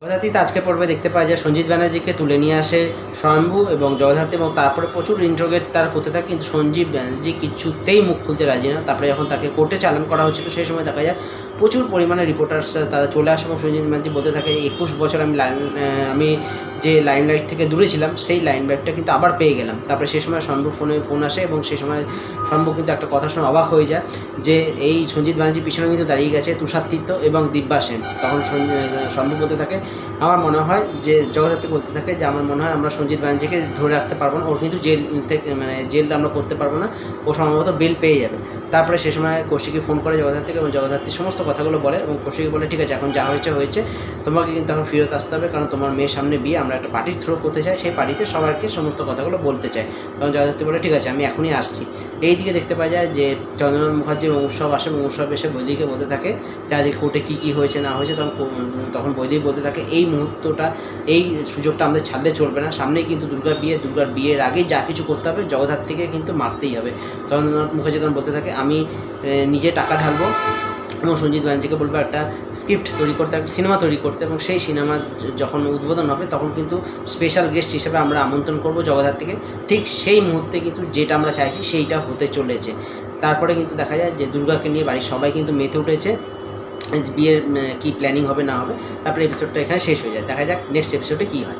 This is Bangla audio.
জগদ্ধাত্রীতে আজকে পর্বে দেখতে পাওয়া যায় সঞ্জিত ব্যানার্জিকে তুলে নিয়ে আসে স্বয়ম্ভু এবং জগদ্ধাত্রী, এবং তারপরে প্রচুর ইন্ট্রোগেট তারা করতে থাকে, কিন্তু সঞ্জীব ব্যানার্জি কিছুতেই মুখ খুলতে রাজি না। তারপরে যখন তাকে কোর্টে চালান করা হচ্ছিল সেই সময় দেখা যায় প্রচুর পরিমাণে রিপোর্টার্স তারা চলে আসে এবং সঞ্জিত ব্যানার্জি বলতে থাকে 21 বছর আমি যে লাইমলাইট থেকে দূরে ছিলাম সেই লাইমলাইটটা কিন্তু আবার পেয়ে গেলাম। তারপরে সেই সময় শম্ভু ফোন আসে এবং সেই সময় শম্ভু কিন্তু একটা কথা শুনে অবাক হয়ে যায় যে এই সঞ্জিত ব্যানার্জির পিছনে কিন্তু দাঁড়িয়ে গেছে তুষার তীর্থ এবং দিব্যা সেন। তখন শম্ভু বলতে থাকে আমার মনে হয় যে জগদ্ধাত্রী বলতে থাকে যে আমার মনে হয় আমরা সঞ্জিত ব্যানার্জিকে ধরে রাখতে পারবো না, ওর কিন্তু জেল থেকে জেল আমরা করতে পারবো না, ও সম্ভবত বেল পেয়ে যাবে। তারপরে সে সময় কৌশিকী ফোন করে জগদ্ধাত্রীকে এবং জগদ্ধাত্রী সমস্ত কথাগুলো বলে এবং কৌশিকী বলে ঠিক আছে এখন যা হয়েছে তোমাকে কিন্তু এখন ফেরত আসতে হবে, কারণ তোমার মেয়ের সামনে বিয়ে, আমরা একটা পার্টি থ্রো করতে চাই, সেই পার্টিতে সবাইকে সমস্ত কথাগুলো বলতে চাই। তখন জগদ্ধাত্রী বলে ঠিক আছে আমি এখনই আসছি। এই দিকে দেখতে পাওয়া যায় যে চন্দ্রনাথ মুখার্জির উৎসব আসে এবং উৎসব এসে বৈদিকে বলতে থাকে যে আজ কোর্টে কী হয়েছে না হয়েছে। তখন বৈদিক বলতে থাকে এই মুহূর্তটা এই সুযোগটা আমাদের ছাড়লে চলবে না, সামনেই কিন্তু দুর্গার বিয়ের আগেই যা কিছু করতে হবে জগদ্ধাত্রীকে কিন্তু মারতেই হবে। চন্দ্রনাথ মুখার্জি তখন বলতে থাকে আমি নিজে টাকা ঢালবো এবং সঞ্জিত ব্যানার্জিকে বলবো একটা স্ক্রিপ্ট তৈরি করতে, একটা সিনেমা তৈরি করতে, এবং সেই সিনেমা যখন উদ্বোধন হবে তখন কিন্তু স্পেশাল গেস্ট হিসেবে আমরা আমন্ত্রণ করবো জগদ্ধাত্রীকে। ঠিক সেই মুহূর্তে কিন্তু যেটা আমরা চাইছি সেইটা হতে চলেছে। তারপরে কিন্তু দেখা যায় যে দুর্গাকে নিয়ে বাড়ির সবাই কিন্তু মেতে উঠেছে বিয়ের কী প্ল্যানিং হবে না হবে। তারপরে এপিসোডটা এখানে শেষ হয়ে যায়। দেখা যাক নেক্সট এপিসোডে কী হয়।